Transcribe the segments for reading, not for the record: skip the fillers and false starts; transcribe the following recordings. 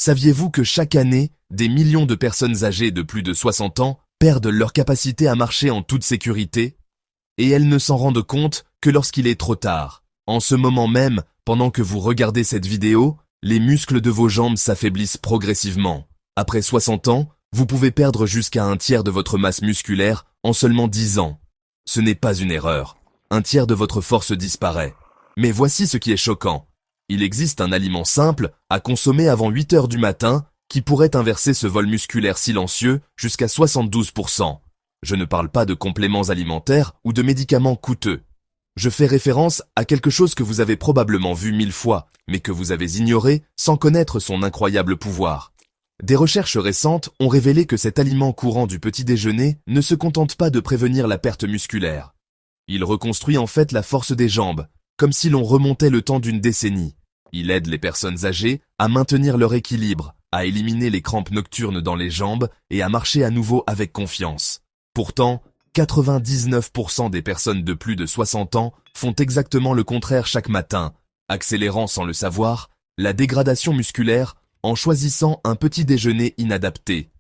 Saviez-vous que chaque année, des millions de personnes âgées de plus de 60 ans perdent leur capacité à marcher en toute sécurité? Et elles ne s'en rendent compte que lorsqu'il est trop tard. En ce moment même, pendant que vous regardez cette vidéo, les muscles de vos jambes s'affaiblissent progressivement. Après 60 ans, vous pouvez perdre jusqu'à un tiers de votre masse musculaire en seulement 10 ans. Ce n'est pas une erreur. Un tiers de votre force disparaît. Mais voici ce qui est choquant. Il existe un aliment simple à consommer avant 8 heures du matin qui pourrait inverser ce vol musculaire silencieux jusqu'à 72%. Je ne parle pas de compléments alimentaires ou de médicaments coûteux. Je fais référence à quelque chose que vous avez probablement vu 1000 fois, mais que vous avez ignoré sans connaître son incroyable pouvoir. Des recherches récentes ont révélé que cet aliment courant du petit déjeuner ne se contente pas de prévenir la perte musculaire. Il reconstruit en fait la force des jambes, comme si l'on remontait le temps d'une décennie. Il aide les personnes âgées à maintenir leur équilibre, à éliminer les crampes nocturnes dans les jambes et à marcher à nouveau avec confiance. Pourtant, 99% des personnes de plus de 60 ans font exactement le contraire chaque matin, accélérant sans le savoir la dégradation musculaire en choisissant un petit déjeuner inadapté.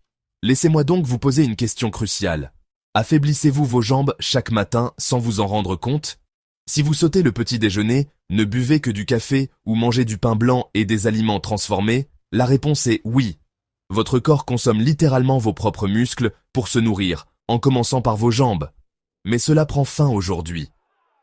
Laissez-moi donc vous poser une question cruciale. Affaiblissez-vous vos jambes chaque matin sans vous en rendre compte? Si vous sautez le petit déjeuner, ne buvez que du café ou mangez du pain blanc et des aliments transformés, la réponse est oui. Votre corps consomme littéralement vos propres muscles pour se nourrir, en commençant par vos jambes. Mais cela prend fin aujourd'hui.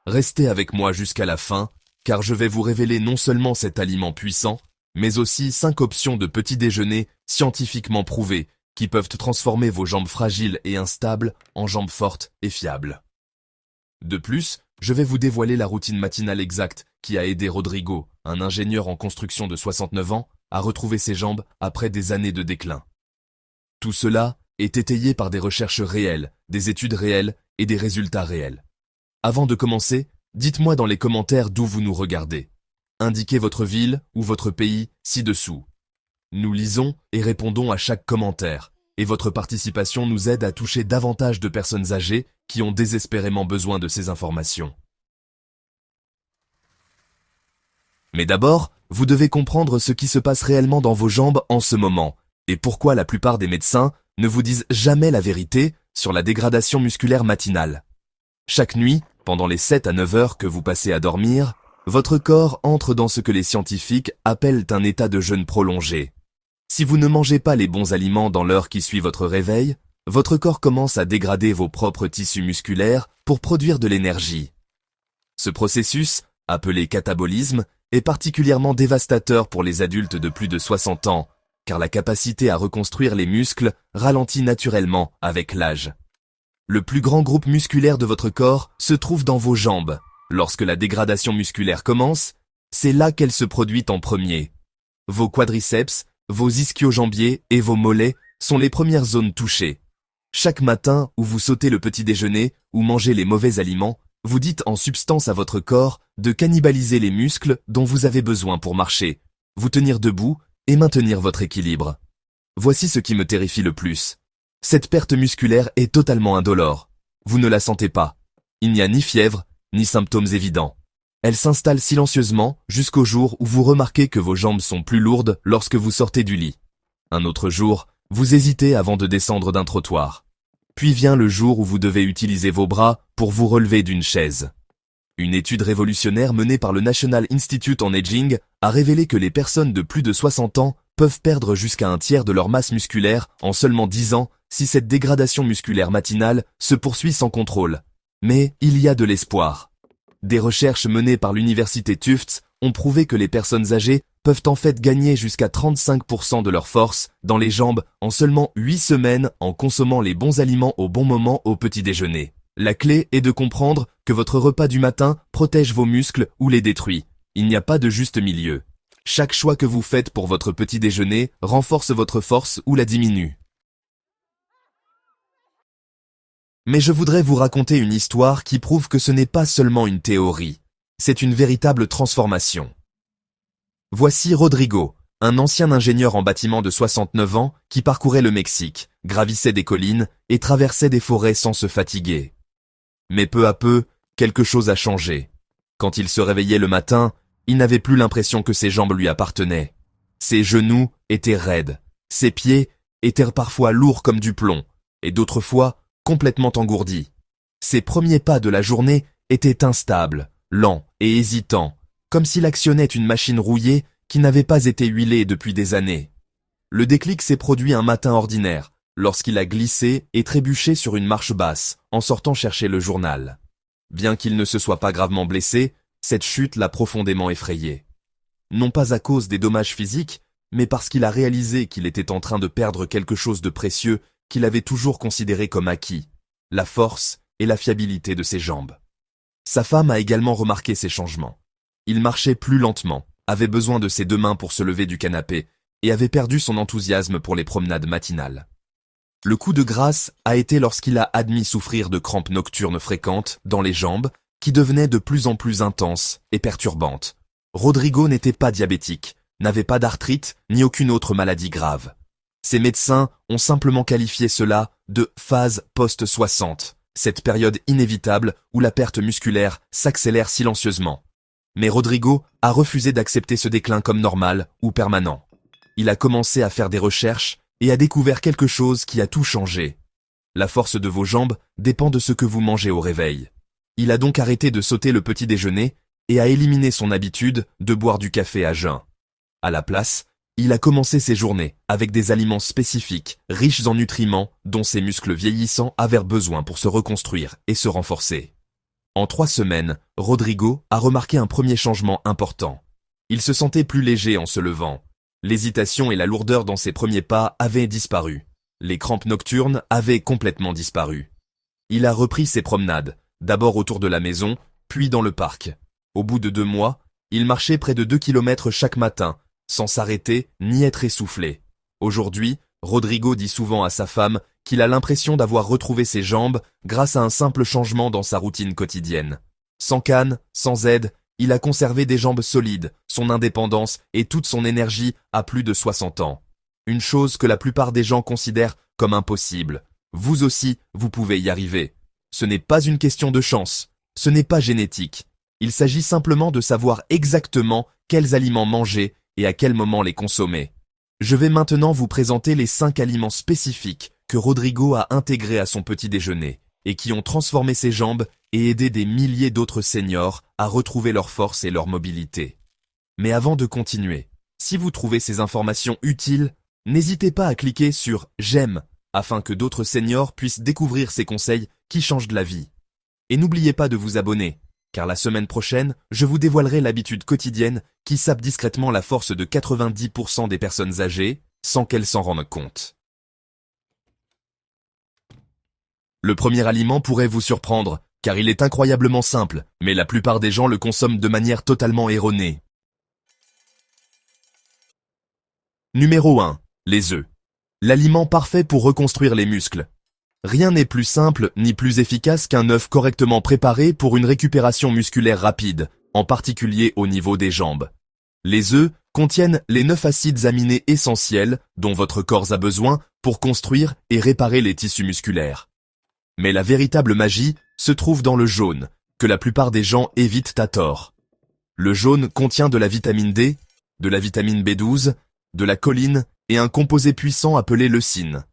Restez avec moi jusqu'à la fin, car je vais vous révéler non seulement cet aliment puissant, mais aussi 5 options de petit déjeuner scientifiquement prouvées qui peuvent transformer vos jambes fragiles et instables en jambes fortes et fiables. De plus, je vais vous dévoiler la routine matinale exacte qui a aidé Rodrigo, un ingénieur en construction de 69 ans, à retrouver ses jambes après des années de déclin. Tout cela est étayé par des recherches réelles, des études réelles et des résultats réels. Avant de commencer, dites-moi dans les commentaires d'où vous nous regardez. Indiquez votre ville ou votre pays ci-dessous. Nous lisons et répondons à chaque commentaire, et votre participation nous aide à toucher davantage de personnes âgées qui ont désespérément besoin de ces informations. Mais d'abord, vous devez comprendre ce qui se passe réellement dans vos jambes en ce moment, et pourquoi la plupart des médecins ne vous disent jamais la vérité sur la dégradation musculaire matinale. Chaque nuit, pendant les 7 à 9 heures que vous passez à dormir, votre corps entre dans ce que les scientifiques appellent un état de jeûne prolongé. Si vous ne mangez pas les bons aliments dans l'heure qui suit votre réveil, votre corps commence à dégrader vos propres tissus musculaires pour produire de l'énergie. Ce processus, appelé catabolisme, est particulièrement dévastateur pour les adultes de plus de 60 ans, car la capacité à reconstruire les muscles ralentit naturellement avec l'âge. Le plus grand groupe musculaire de votre corps se trouve dans vos jambes. Lorsque la dégradation musculaire commence, c'est là qu'elle se produit en premier. Vos quadriceps, vos ischio-jambiers et vos mollets sont les premières zones touchées. Chaque matin où vous sautez le petit déjeuner ou mangez les mauvais aliments, vous dites en substance à votre corps de cannibaliser les muscles dont vous avez besoin pour marcher, vous tenir debout et maintenir votre équilibre. Voici ce qui me terrifie le plus. Cette perte musculaire est totalement indolore. Vous ne la sentez pas. Il n'y a ni fièvre, ni symptômes évidents. Elle s'installe silencieusement jusqu'au jour où vous remarquez que vos jambes sont plus lourdes lorsque vous sortez du lit. Un autre jour, vous hésitez avant de descendre d'un trottoir. Puis vient le jour où vous devez utiliser vos bras pour vous relever d'une chaise. Une étude révolutionnaire menée par le National Institute on Aging a révélé que les personnes de plus de 60 ans peuvent perdre jusqu'à un tiers de leur masse musculaire en seulement 10 ans si cette dégradation musculaire matinale se poursuit sans contrôle. Mais il y a de l'espoir. Des recherches menées par l'université Tufts ont prouvé que les personnes âgées peuvent en fait gagner jusqu'à 35% de leur force dans les jambes en seulement 8 semaines en consommant les bons aliments au bon moment au petit déjeuner. La clé est de comprendre que votre repas du matin protège vos muscles ou les détruit. Il n'y a pas de juste milieu. Chaque choix que vous faites pour votre petit déjeuner renforce votre force ou la diminue. Mais je voudrais vous raconter une histoire qui prouve que ce n'est pas seulement une théorie. C'est une véritable transformation. Voici Rodrigo, un ancien ingénieur en bâtiment de 69 ans qui parcourait le Mexique, gravissait des collines et traversait des forêts sans se fatiguer. Mais peu à peu, quelque chose a changé. Quand il se réveillait le matin, il n'avait plus l'impression que ses jambes lui appartenaient. Ses genoux, étaient raides, ses pieds étaient parfois lourds comme du plomb, et d'autres fois complètement engourdis. Ses premiers pas de la journée étaient instables, lents et hésitants, comme s'il actionnait une machine rouillée qui n'avait pas été huilée depuis des années. Le déclic s'est produit un matin ordinaire, lorsqu'il a glissé et trébuché sur une marche basse, en sortant chercher le journal. Bien qu'il ne se soit pas gravement blessé, cette chute l'a profondément effrayé. Non pas à cause des dommages physiques, mais parce qu'il a réalisé qu'il était en train de perdre quelque chose de précieux qu'il avait toujours considéré comme acquis, la force et la fiabilité de ses jambes. Sa femme a également remarqué ces changements. Il marchait plus lentement, avait besoin de ses deux mains pour se lever du canapé et avait perdu son enthousiasme pour les promenades matinales. Le coup de grâce a été lorsqu'il a admis souffrir de crampes nocturnes fréquentes dans les jambes qui devenaient de plus en plus intenses et perturbantes. Rodrigo n'était pas diabétique, n'avait pas d'arthrite ni aucune autre maladie grave. Ses médecins ont simplement qualifié cela de phase post-60, cette période inévitable où la perte musculaire s'accélère silencieusement. Mais Rodrigo a refusé d'accepter ce déclin comme normal ou permanent. Il a commencé à faire des recherches et a découvert quelque chose qui a tout changé. La force de vos jambes dépend de ce que vous mangez au réveil. Il a donc arrêté de sauter le petit déjeuner et a éliminé son habitude de boire du café à jeun. À la place, il a commencé ses journées avec des aliments spécifiques, riches en nutriments dont ses muscles vieillissants avaient besoin pour se reconstruire et se renforcer. En 3 semaines, Rodrigo a remarqué un premier changement important. Il se sentait plus léger en se levant. L'hésitation et la lourdeur dans ses premiers pas avaient disparu. Les crampes nocturnes avaient complètement disparu. Il a repris ses promenades, d'abord autour de la maison, puis dans le parc. Au bout de 2 mois, il marchait près de 2 kilomètres chaque matin, sans s'arrêter ni être essoufflé. Aujourd'hui, Rodrigo dit souvent à sa femme qu'il a l'impression d'avoir retrouvé ses jambes grâce à un simple changement dans sa routine quotidienne. Sans canne, sans aide, il a conservé des jambes solides, son indépendance et toute son énergie à plus de 60 ans. Une chose que la plupart des gens considèrent comme impossible. Vous aussi, vous pouvez y arriver. Ce n'est pas une question de chance, ce n'est pas génétique. Il s'agit simplement de savoir exactement quels aliments manger et à quel moment les consommer. Je vais maintenant vous présenter les 5 aliments spécifiques que Rodrigo a intégrés à son petit déjeuner et qui ont transformé ses jambes et aidé des milliers d'autres seniors à retrouver leur force et leur mobilité. Mais avant de continuer, si vous trouvez ces informations utiles, n'hésitez pas à cliquer sur « J'aime » afin que d'autres seniors puissent découvrir ces conseils qui changent de la vie. Et n'oubliez pas de vous abonner, car la semaine prochaine, je vous dévoilerai l'habitude quotidienne qui sape discrètement la force de 90% des personnes âgées sans qu'elles s'en rendent compte. Le premier aliment pourrait vous surprendre, car il est incroyablement simple, mais la plupart des gens le consomment de manière totalement erronée. Numéro 1. Les œufs. L'aliment parfait pour reconstruire les muscles. Rien n'est plus simple ni plus efficace qu'un œuf correctement préparé pour une récupération musculaire rapide, en particulier au niveau des jambes. Les œufs contiennent les 9 acides aminés essentiels dont votre corps a besoin pour construire et réparer les tissus musculaires. Mais la véritable magie se trouve dans le jaune, que la plupart des gens évitent à tort. Le jaune contient de la vitamine D, de la vitamine B12, de la choline et un composé puissant appelé leucine.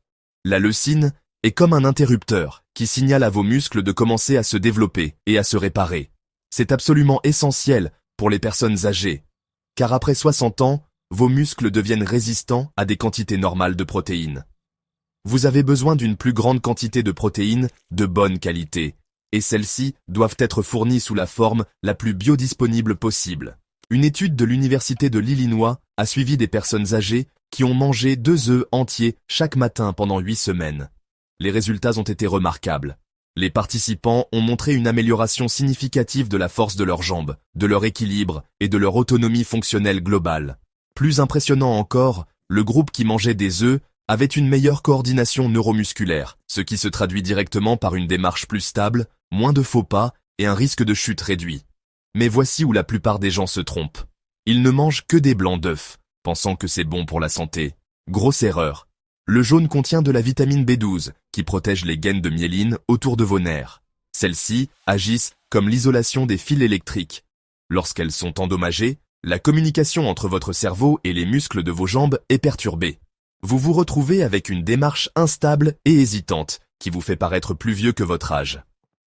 La leucine est comme un interrupteur qui signale à vos muscles de commencer à se développer et à se réparer. C'est absolument essentiel pour les personnes âgées, car après 60 ans, vos muscles deviennent résistants à des quantités normales de protéines. Vous avez besoin d'une plus grande quantité de protéines de bonne qualité, et celles-ci doivent être fournies sous la forme la plus biodisponible possible. Une étude de l'Université de l'Illinois a suivi des personnes âgées qui ont mangé 2 œufs entiers chaque matin pendant 8 semaines. Les résultats ont été remarquables. Les participants ont montré une amélioration significative de la force de leurs jambes, de leur équilibre et de leur autonomie fonctionnelle globale. Plus impressionnant encore, le groupe qui mangeait des œufs avait une meilleure coordination neuromusculaire, ce qui se traduit directement par une démarche plus stable, moins de faux pas et un risque de chute réduit. Mais voici où la plupart des gens se trompent. Ils ne mangent que des blancs d'œufs, pensant que c'est bon pour la santé. Grosse erreur. Le jaune contient de la vitamine B12, qui protège les gaines de myéline autour de vos nerfs. Celles-ci agissent comme l'isolation des fils électriques. Lorsqu'elles sont endommagées, La communication entre votre cerveau et les muscles de vos jambes est perturbée. Vous vous retrouvez avec une démarche instable et hésitante qui vous fait paraître plus vieux que votre âge.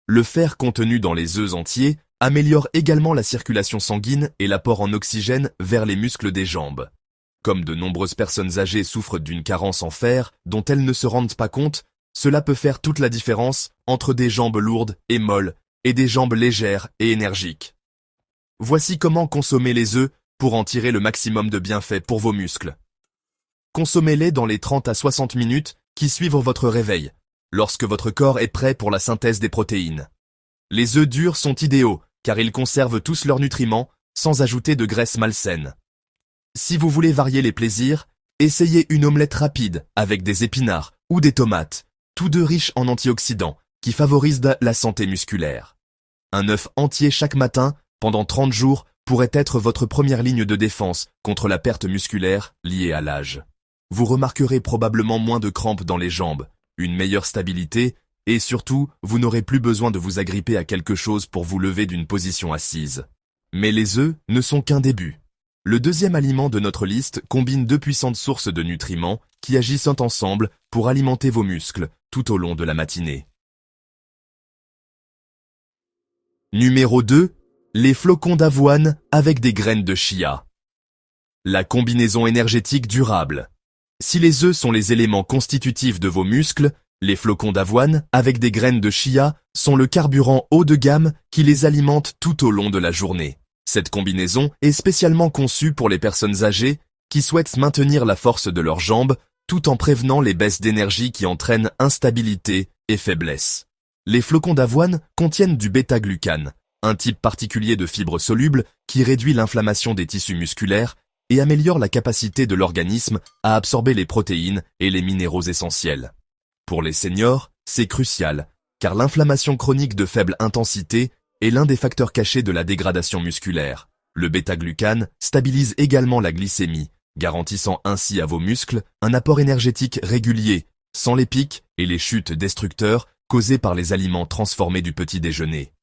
Le fer contenu dans les œufs entiers améliore également la circulation sanguine et l'apport en oxygène vers les muscles des jambes. Comme de nombreuses personnes âgées souffrent d'une carence en fer dont elles ne se rendent pas compte, cela peut faire toute la différence entre des jambes lourdes et molles et des jambes légères et énergiques. Voici comment consommer les œufs pour en tirer le maximum de bienfaits pour vos muscles. Consommez-les dans les 30 à 60 minutes qui suivent votre réveil, lorsque votre corps est prêt pour la synthèse des protéines. Les œufs durs sont idéaux car ils conservent tous leurs nutriments sans ajouter de graisse malsaine. Si vous voulez varier les plaisirs, essayez une omelette rapide avec des épinards ou des tomates, tous deux riches en antioxydants qui favorisent la santé musculaire. Un œuf entier chaque matin pendant 30 jours pourrait être votre première ligne de défense contre la perte musculaire liée à l'âge. Vous remarquerez probablement moins de crampes dans les jambes, une meilleure stabilité et surtout, vous n'aurez plus besoin de vous agripper à quelque chose pour vous lever d'une position assise. Mais les œufs ne sont qu'un début. Le deuxième aliment de notre liste combine deux puissantes sources de nutriments qui agissent ensemble pour alimenter vos muscles tout au long de la matinée. Numéro 2. Les flocons d'avoine avec des graines de chia. La combinaison énergétique durable. Si les œufs sont les éléments constitutifs de vos muscles, les flocons d'avoine avec des graines de chia sont le carburant haut de gamme qui les alimente tout au long de la journée. Cette combinaison est spécialement conçue pour les personnes âgées qui souhaitent maintenir la force de leurs jambes tout en prévenant les baisses d'énergie qui entraînent instabilité et faiblesse. Les flocons d'avoine contiennent du bêta-glucane, un type particulier de fibre soluble qui réduit l'inflammation des tissus musculaires et améliore la capacité de l'organisme à absorber les protéines et les minéraux essentiels. Pour les seniors, c'est crucial, car l'inflammation chronique de faible intensité est l'un des facteurs cachés de la dégradation musculaire. Le bêta-glucane stabilise également la glycémie, garantissant ainsi à vos muscles un apport énergétique régulier, sans les pics et les chutes destructeurs causées par les aliments transformés du petit déjeuner.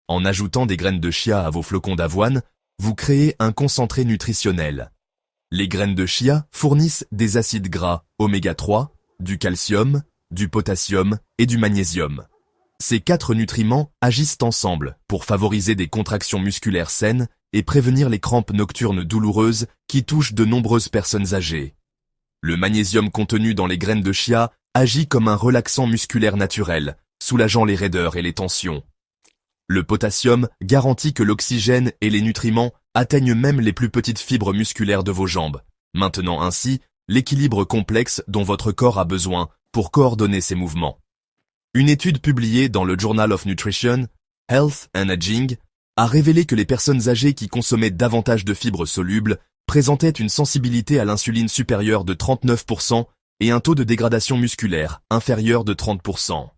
En ajoutant des graines de chia à vos flocons d'avoine, vous créez un concentré nutritionnel. Les graines de chia fournissent des acides gras oméga 3, du calcium, du potassium et du magnésium. Ces 4 nutriments agissent ensemble pour favoriser des contractions musculaires saines et prévenir les crampes nocturnes douloureuses qui touchent de nombreuses personnes âgées. Le magnésium contenu dans les graines de chia agit comme un relaxant musculaire naturel, soulageant les raideurs et les tensions. Le potassium garantit que l'oxygène et les nutriments atteignent même les plus petites fibres musculaires de vos jambes, maintenant ainsi l'équilibre complexe dont votre corps a besoin pour coordonner ses mouvements. Une étude publiée dans le Journal of Nutrition, Health and Aging a révélé que les personnes âgées qui consommaient davantage de fibres solubles présentaient une sensibilité à l'insuline supérieure de 39% et un taux de dégradation musculaire inférieur de 30%.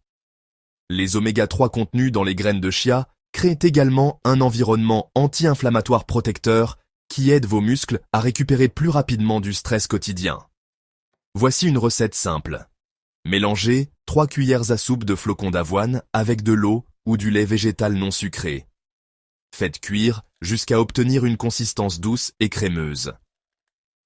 Les oméga 3 contenus dans les graines de chia créent également un environnement anti-inflammatoire protecteur qui aide vos muscles à récupérer plus rapidement du stress quotidien. Voici une recette simple. Mélangez 3 cuillères à soupe de flocons d'avoine avec de l'eau ou du lait végétal non sucré. Faites cuire jusqu'à obtenir une consistance douce et crémeuse.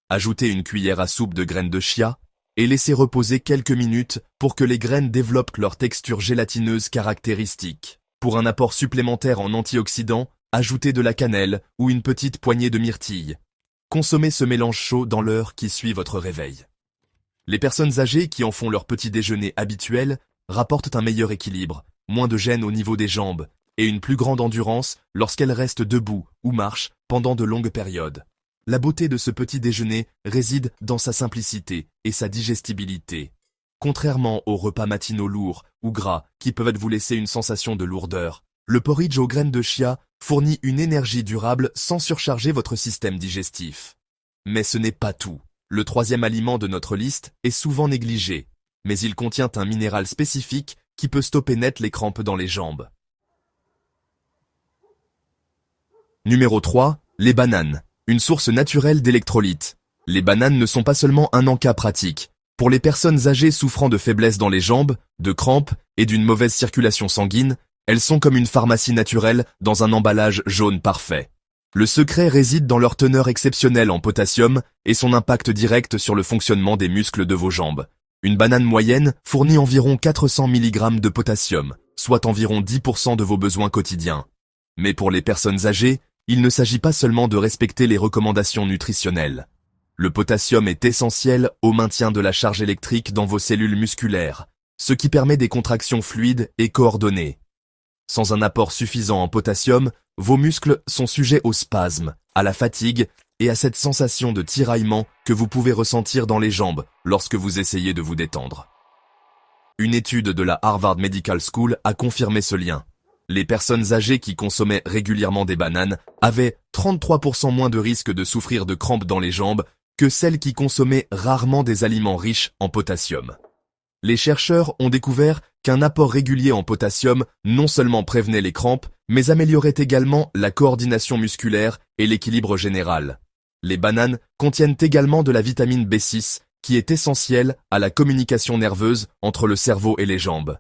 Ajoutez une cuillère à soupe de graines de chia et laissez reposer quelques minutes pour que les graines développent leur texture gélatineuse caractéristique. Pour un apport supplémentaire en antioxydants, ajoutez de la cannelle ou une petite poignée de myrtille. Consommez ce mélange chaud dans l'heure qui suit votre réveil. Les personnes âgées qui en font leur petit déjeuner habituel rapportent un meilleur équilibre, moins de gêne au niveau des jambes et une plus grande endurance lorsqu'elles restent debout ou marchent pendant de longues périodes. La beauté de ce petit déjeuner réside dans sa simplicité et sa digestibilité. Contrairement aux repas matinaux lourds ou gras qui peuvent vous laisser une sensation de lourdeur, le porridge aux graines de chia fournit une énergie durable sans surcharger votre système digestif. Mais ce n'est pas tout. Le troisième aliment de notre liste est souvent négligé, mais il contient un minéral spécifique qui peut stopper net les crampes dans les jambes. Numéro 3. Les bananes. Une source naturelle d'électrolytes. Les bananes ne sont pas seulement un encas pratique. Pour les personnes âgées souffrant de faiblesse dans les jambes, de crampes et d'une mauvaise circulation sanguine, elles sont comme une pharmacie naturelle dans un emballage jaune parfait. Le secret réside dans leur teneur exceptionnelle en potassium et son impact direct sur le fonctionnement des muscles de vos jambes. Une banane moyenne fournit environ 400 mg de potassium, soit environ 10% de vos besoins quotidiens. Mais pour les personnes âgées, il ne s'agit pas seulement de respecter les recommandations nutritionnelles. Le potassium est essentiel au maintien de la charge électrique dans vos cellules musculaires, ce qui permet des contractions fluides et coordonnées. Sans un apport suffisant en potassium, vos muscles sont sujets aux spasmes, à la fatigue et à cette sensation de tiraillement que vous pouvez ressentir dans les jambes lorsque vous essayez de vous détendre. Une étude de la Harvard Medical School a confirmé ce lien. Les personnes âgées qui consommaient régulièrement des bananes avaient 33% moins de risque de souffrir de crampes dans les jambes que celles qui consommaient rarement des aliments riches en potassium. Les chercheurs ont découvert qu'un apport régulier en potassium non seulement prévenait les crampes, mais améliorait également la coordination musculaire et l'équilibre général. Les bananes contiennent également de la vitamine B6, qui est essentielle à la communication nerveuse entre le cerveau et les jambes.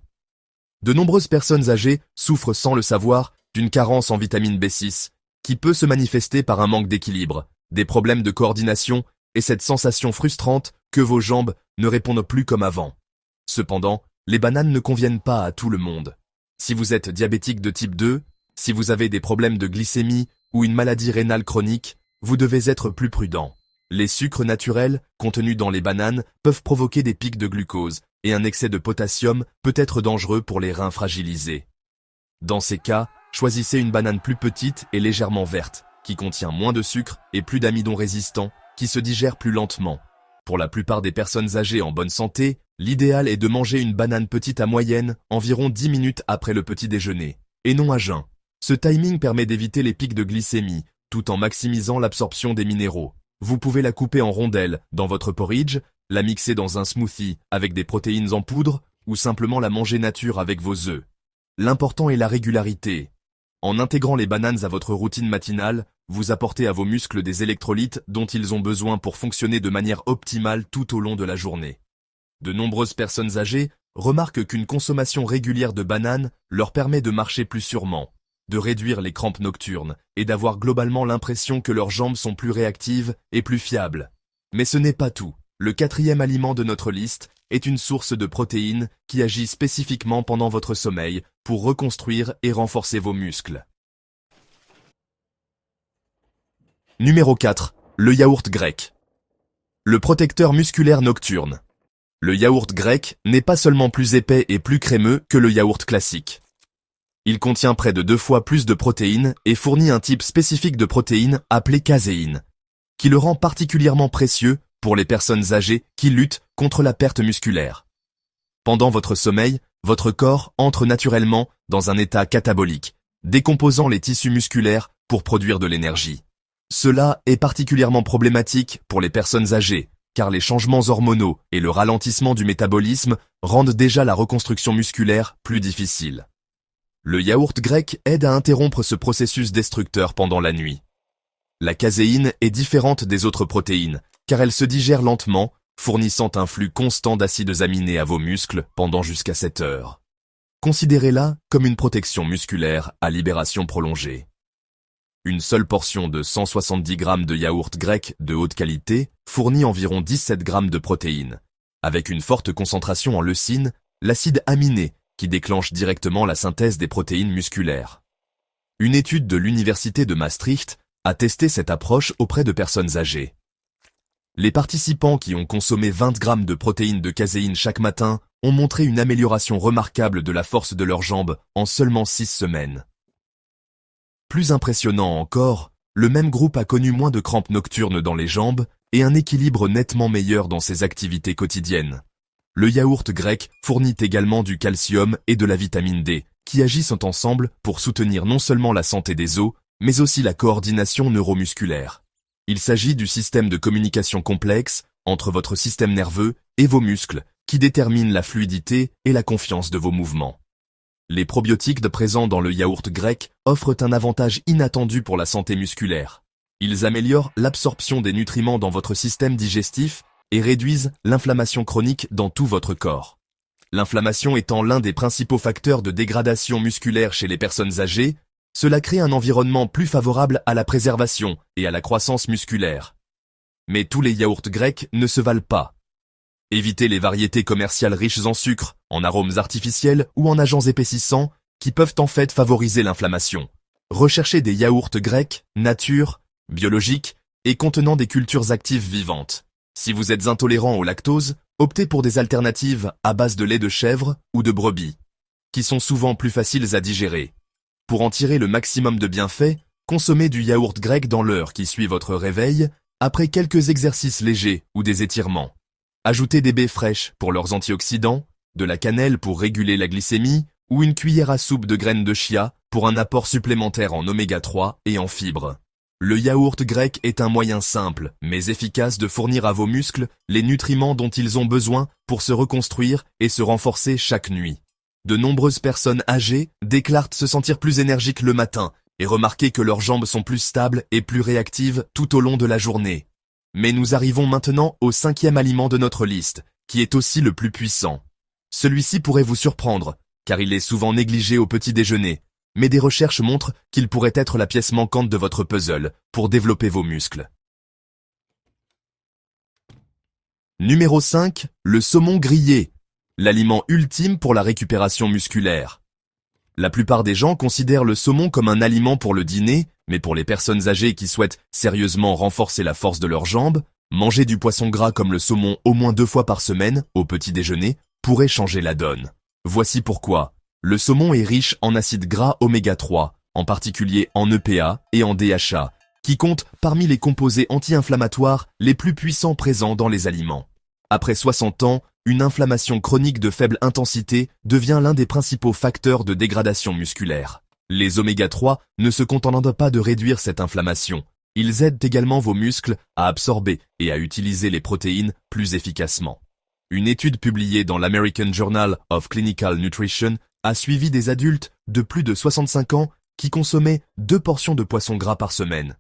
De nombreuses personnes âgées souffrent sans le savoir d'une carence en vitamine B6, qui peut se manifester par un manque d'équilibre, des problèmes de coordination et cette sensation frustrante que vos jambes ne répondent plus comme avant. Cependant, les bananes ne conviennent pas à tout le monde. Si vous êtes diabétique de type 2, si vous avez des problèmes de glycémie ou une maladie rénale chronique, vous devez être plus prudent. Les sucres naturels contenus dans les bananes peuvent provoquer des pics de glucose et un excès de potassium peut être dangereux pour les reins fragilisés. Dans ces cas, choisissez une banane plus petite et légèrement verte, qui contient moins de sucre et plus d'amidon résistant, qui se digère plus lentement. Pour la plupart des personnes âgées en bonne santé, l'idéal est de manger une banane petite à moyenne environ 10 minutes après le petit déjeuner, et non à jeun. Ce timing permet d'éviter les pics de glycémie, tout en maximisant l'absorption des minéraux. Vous pouvez la couper en rondelles dans votre porridge, la mixer dans un smoothie avec des protéines en poudre, ou simplement la manger nature avec vos œufs. L'important est la régularité. En intégrant les bananes à votre routine matinale, vous apportez à vos muscles des électrolytes dont ils ont besoin pour fonctionner de manière optimale tout au long de la journée. De nombreuses personnes âgées remarquent qu'une consommation régulière de bananes leur permet de marcher plus sûrement, de réduire les crampes nocturnes et d'avoir globalement l'impression que leurs jambes sont plus réactives et plus fiables. Mais ce n'est pas tout. Le 4e aliment de notre liste est une source de protéines qui agit spécifiquement pendant votre sommeil pour reconstruire et renforcer vos muscles. Numéro 4. Le yaourt grec. Le protecteur musculaire nocturne. Le yaourt grec n'est pas seulement plus épais et plus crémeux que le yaourt classique. Il contient près de 2 fois plus de protéines et fournit un type spécifique de protéines appelé caséine, qui le rend particulièrement précieux pour les personnes âgées qui luttent contre la perte musculaire. Pendant votre sommeil, votre corps entre naturellement dans un état catabolique, décomposant les tissus musculaires pour produire de l'énergie. Cela est particulièrement problématique pour les personnes âgées, car les changements hormonaux et le ralentissement du métabolisme rendent déjà la reconstruction musculaire plus difficile. Le yaourt grec aide à interrompre ce processus destructeur pendant la nuit. La caséine est différente des autres protéines, car elle se digère lentement, fournissant un flux constant d'acides aminés à vos muscles pendant jusqu'à 7 heures. Considérez-la comme une protection musculaire à libération prolongée. Une seule portion de 170 g de yaourt grec de haute qualité fournit environ 17 g de protéines, avec une forte concentration en leucine, l'acide aminé qui déclenche directement la synthèse des protéines musculaires. Une étude de l'université de Maastricht a testé cette approche auprès de personnes âgées. Les participants qui ont consommé 20 g de protéines de caséine chaque matin ont montré une amélioration remarquable de la force de leurs jambes en seulement 6 semaines. Plus impressionnant encore, le même groupe a connu moins de crampes nocturnes dans les jambes et un équilibre nettement meilleur dans ses activités quotidiennes. Le yaourt grec fournit également du calcium et de la vitamine D, qui agissent ensemble pour soutenir non seulement la santé des os, mais aussi la coordination neuromusculaire. Il s'agit du système de communication complexe entre votre système nerveux et vos muscles, qui détermine la fluidité et la confiance de vos mouvements. Les probiotiques présents dans le yaourt grec offrent un avantage inattendu pour la santé musculaire. Ils améliorent l'absorption des nutriments dans votre système digestif et réduisent l'inflammation chronique dans tout votre corps. L'inflammation étant l'un des principaux facteurs de dégradation musculaire chez les personnes âgées, Cela crée un environnement plus favorable à la préservation et à la croissance musculaire. Mais tous les yaourts grecs ne se valent pas. Évitez les variétés commerciales riches en sucre, en arômes artificiels ou en agents épaississants qui peuvent en fait favoriser l'inflammation. Recherchez des yaourts grecs, nature, biologiques et contenant des cultures actives vivantes. Si vous êtes intolérant au lactose, optez pour des alternatives à base de lait de chèvre ou de brebis, qui sont souvent plus faciles à digérer. Pour en tirer le maximum de bienfaits, consommez du yaourt grec dans l'heure qui suit votre réveil, après quelques exercices légers ou des étirements. Ajoutez des baies fraîches pour leurs antioxydants, de la cannelle pour réguler la glycémie, ou une cuillère à soupe de graines de chia pour un apport supplémentaire en oméga 3 et en fibres. Le yaourt grec est un moyen simple, mais efficace de fournir à vos muscles les nutriments dont ils ont besoin pour se reconstruire et se renforcer chaque nuit. De nombreuses personnes âgées déclarent se sentir plus énergiques le matin et remarquer que leurs jambes sont plus stables et plus réactives tout au long de la journée. Mais nous arrivons maintenant au 5e aliment de notre liste, qui est aussi le plus puissant. Celui-ci pourrait vous surprendre, car il est souvent négligé au petit déjeuner, mais des recherches montrent qu'il pourrait être la pièce manquante de votre puzzle pour développer vos muscles. Numéro 5, le saumon grillé, l'aliment ultime pour la récupération musculaire. La plupart des gens considèrent le saumon comme un aliment pour le dîner, mais pour les personnes âgées qui souhaitent sérieusement renforcer la force de leurs jambes, manger du poisson gras comme le saumon au moins 2 fois par semaine, au petit déjeuner, pourrait changer la donne. Voici pourquoi. Le saumon est riche en acides gras oméga 3, en particulier en EPA et en DHA, qui comptent parmi les composés anti-inflammatoires les plus puissants présents dans les aliments. Après 60 ans, une inflammation chronique de faible intensité devient l'un des principaux facteurs de dégradation musculaire. Les oméga 3 ne se contentent pas de réduire cette inflammation. Ils aident également vos muscles à absorber et à utiliser les protéines plus efficacement. Une étude publiée dans l'American Journal of Clinical Nutrition a suivi des adultes de plus de 65 ans qui consommaient 2 portions de poisson gras par semaine.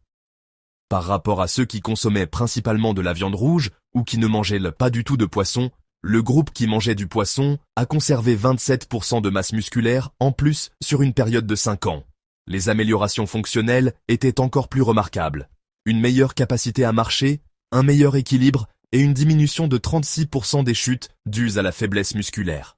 Par rapport à ceux qui consommaient principalement de la viande rouge ou qui ne mangeaient pas du tout de poisson, le groupe qui mangeait du poisson a conservé 27% de masse musculaire en plus sur une période de 5 ans. Les améliorations fonctionnelles étaient encore plus remarquables. Une meilleure capacité à marcher, un meilleur équilibre et une diminution de 36% des chutes dues à la faiblesse musculaire.